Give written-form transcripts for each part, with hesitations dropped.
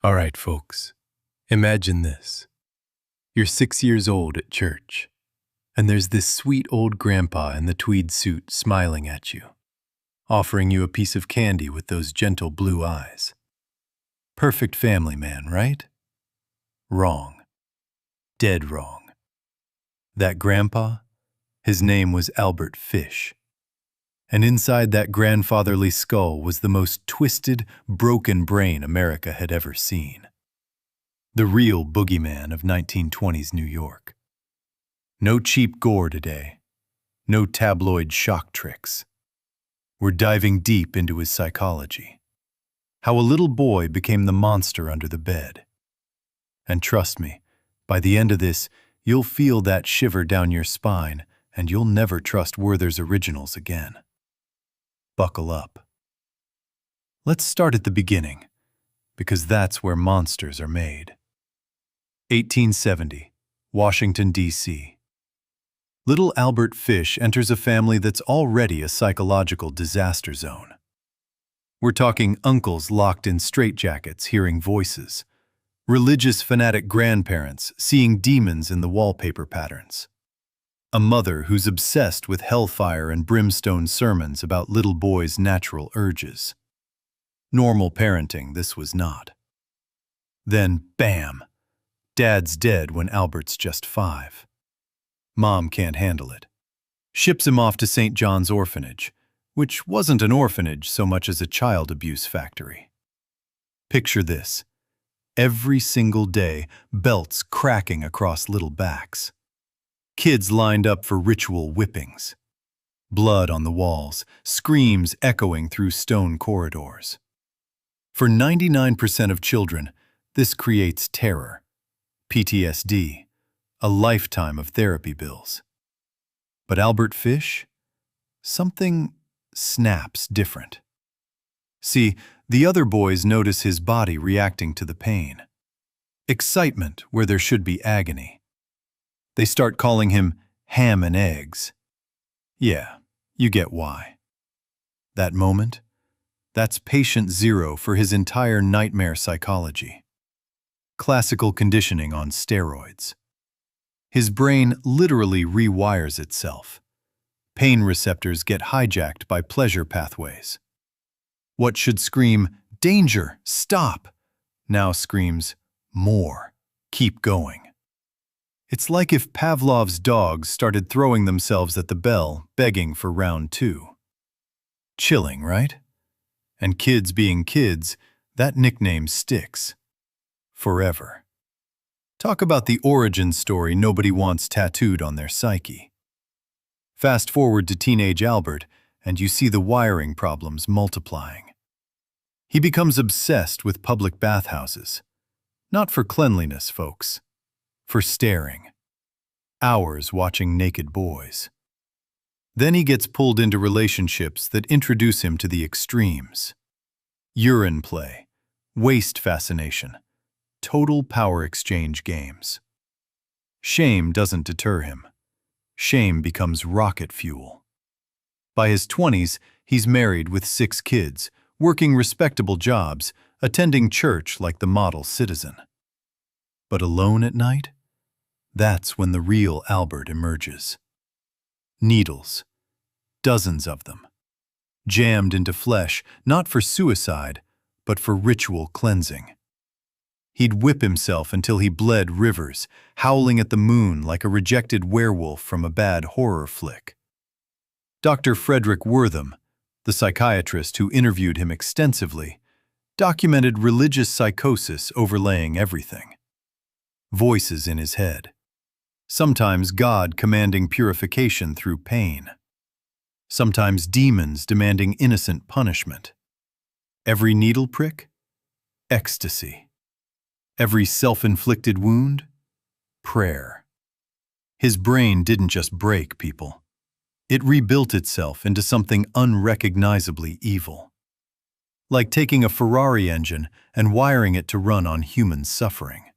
All right, folks, imagine this. You're 6 years old at church, and there's this sweet old grandpa in the tweed suit smiling at you, offering you a piece of candy with those gentle blue eyes. Perfect family man, right? Wrong. Dead wrong. That grandpa, his name was Albert Fish. And inside that grandfatherly skull was the most twisted, broken brain America had ever seen. The real Boogeyman of 1920s New York. No cheap gore today. No tabloid shock tricks. We're diving deep into his psychology. How a little boy became the monster under the bed. And trust me, by the end of this, you'll feel that shiver down your spine, and you'll never trust Werther's originals again. Buckle up. Let's start at the beginning, because that's where monsters are made. 1870, Washington, D.C. Little Albert Fish enters a family that's already a psychological disaster zone. We're talking uncles locked in straitjackets hearing voices, religious fanatic grandparents seeing demons in the wallpaper patterns, a mother who's obsessed with hellfire and brimstone sermons about little boys' natural urges. Normal parenting, this was not. Then, bam! Dad's dead when Albert's just 5. Mom can't handle it. Ships him off to St. John's orphanage, which wasn't an orphanage so much as a child abuse factory. Picture this. Every single day, belts cracking across little backs. Kids lined up for ritual whippings. Blood on the walls, screams echoing through stone corridors. For 99% of children, this creates terror, PTSD, a lifetime of therapy bills. But Albert Fish? Something snaps different. See, the other boys notice his body reacting to the pain. Excitement where there should be agony. They start calling him ham and eggs. Yeah, you get why. That moment, that's patient zero for his entire nightmare psychology. Classical conditioning on steroids. His brain literally rewires itself. Pain receptors get hijacked by pleasure pathways. What should scream, "Danger, stop," now screams, "More, keep going." It's like if Pavlov's dogs started throwing themselves at the bell, begging for round 2. Chilling, right? And kids being kids, that nickname sticks. Forever. Talk about the origin story nobody wants tattooed on their psyche. Fast forward to teenage Albert, and you see the wiring problems multiplying. He becomes obsessed with public bathhouses. Not for cleanliness, folks. For staring. Hours watching naked boys. Then he gets pulled into relationships that introduce him to the extremes. Urine play, waist fascination, total power exchange games. Shame doesn't deter him. Shame becomes rocket fuel. By his 20s, he's married with 6 kids, working respectable jobs, attending church like the model citizen. But alone at night? That's when the real Albert emerges. Needles. Dozens of them. Jammed into flesh, not for suicide, but for ritual cleansing. He'd whip himself until he bled rivers, howling at the moon like a rejected werewolf from a bad horror flick. Dr. Frederick Wortham, the psychiatrist who interviewed him extensively, documented religious psychosis overlaying everything. Voices in his head. Sometimes God commanding purification through pain. Sometimes demons demanding innocent punishment. Every needle prick? Ecstasy. Every self-inflicted wound? Prayer. His brain didn't just break, people. It rebuilt itself into something unrecognizably evil. Like taking a Ferrari engine and wiring it to run on human suffering.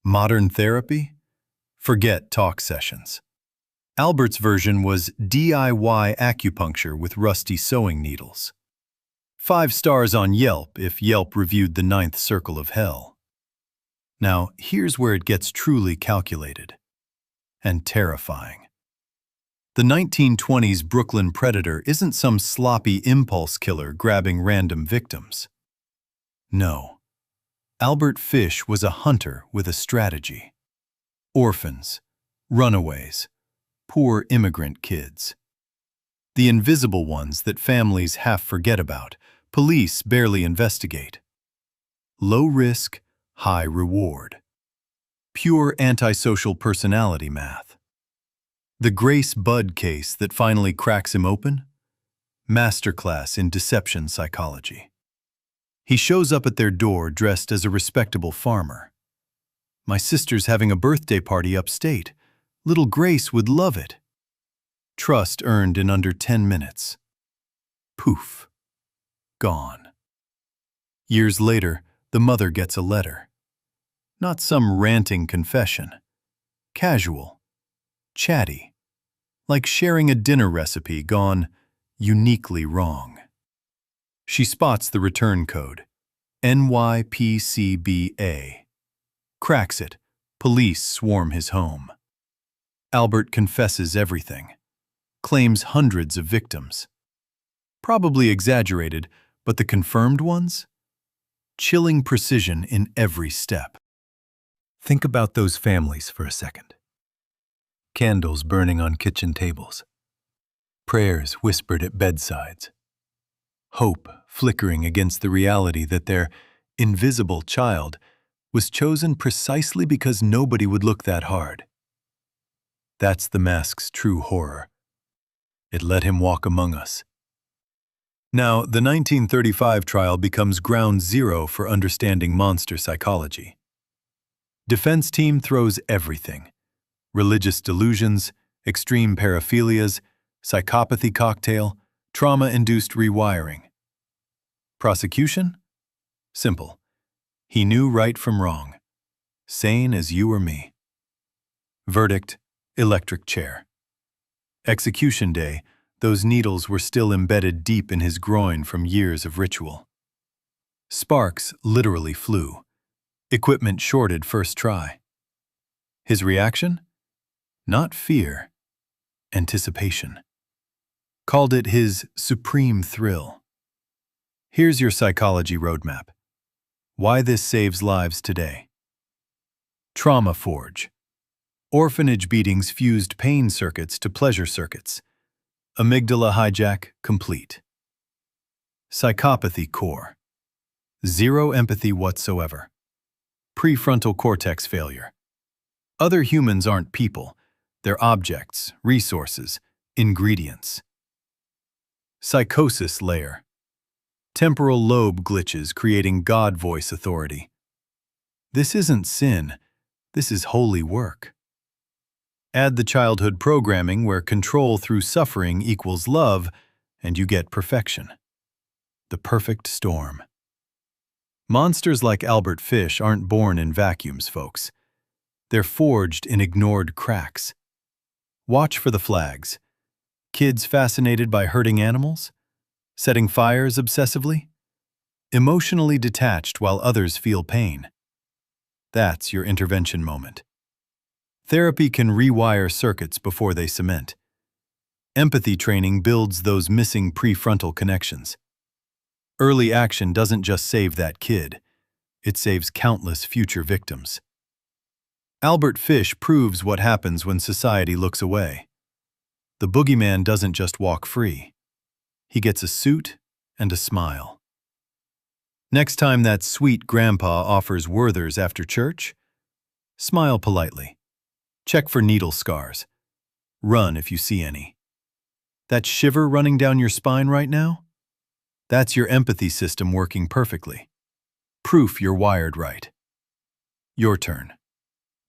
Modern therapy? Forget talk sessions. Albert's version was DIY acupuncture with rusty sewing needles. 5 stars on Yelp if Yelp reviewed the ninth circle of hell. Now, here's where it gets truly calculated and terrifying. The 1920s Brooklyn Predator isn't some sloppy impulse killer grabbing random victims. No. Albert Fish was a hunter with a strategy. Orphans, runaways, poor immigrant kids. The invisible ones that families half forget about, police barely investigate. Low risk, high reward. Pure antisocial personality math. The Grace Budd case that finally cracks him open? Masterclass in deception psychology. He shows up at their door dressed as a respectable farmer. My sister's having a birthday party upstate. Little Grace would love it. Trust earned in under 10 minutes. Poof. Gone. Years later, the mother gets a letter. Not some ranting confession. Casual. Chatty. Like sharing a dinner recipe gone uniquely wrong. She spots the return code. NYPCBA. Cracks it. Police swarm his home. Albert confesses everything. Claims hundreds of victims. Probably exaggerated, but the confirmed ones? Chilling precision in every step. Think about those families for a second. Candles burning on kitchen tables. Prayers whispered at bedsides. Hope flickering against the reality that their invisible child was chosen precisely because nobody would look that hard. That's the mask's true horror. It let him walk among us. Now, the 1935 trial becomes ground zero for understanding monster psychology. Defense team throws everything. Religious delusions, extreme paraphilias, psychopathy cocktail, trauma-induced rewiring. Prosecution? Simple. He knew right from wrong. Sane as you or me. Verdict: electric chair. Execution day, those needles were still embedded deep in his groin from years of ritual. Sparks literally flew. Equipment shorted first try. His reaction? Not fear. Anticipation. Called it his supreme thrill. Here's your psychology roadmap. Why this saves lives today. Trauma forge. Orphanage beatings fused pain circuits to pleasure circuits. Amygdala hijack complete. Psychopathy core. Zero empathy whatsoever. Prefrontal cortex failure. Other humans aren't people. They're objects, resources, ingredients. Psychosis layer. Temporal lobe glitches creating God voice authority. This isn't sin. This is holy work. Add the childhood programming where control through suffering equals love, and you get perfection. The perfect storm. Monsters like Albert Fish aren't born in vacuums, folks. They're forged in ignored cracks. Watch for the flags. Kids fascinated by hurting animals? Setting fires obsessively? Emotionally detached while others feel pain. That's your intervention moment. Therapy can rewire circuits before they cement. Empathy training builds those missing prefrontal connections. Early action doesn't just save that kid. It saves countless future victims. Albert Fish proves what happens when society looks away. The boogeyman doesn't just walk free. He gets a suit and a smile. Next time that sweet grandpa offers Werther's after church, smile politely. Check for needle scars. Run if you see any. That shiver running down your spine right now? That's your empathy system working perfectly. Proof you're wired right. Your turn.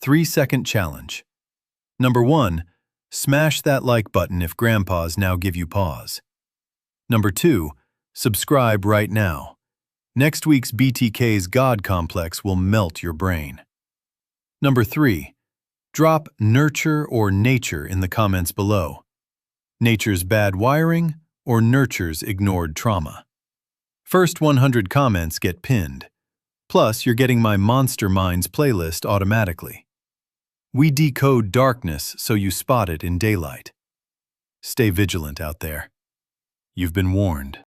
3-second challenge. Number 1, smash that like button if grandpas now give you pause. Number 2, subscribe right now. Next week's BTK's God complex will melt your brain. Number 3, drop nurture or nature in the comments below. Nature's bad wiring or nurture's ignored trauma. First 100 comments get pinned. Plus, you're getting my Monster Minds playlist automatically. We decode darkness so you spot it in daylight. Stay vigilant out there. You've been warned.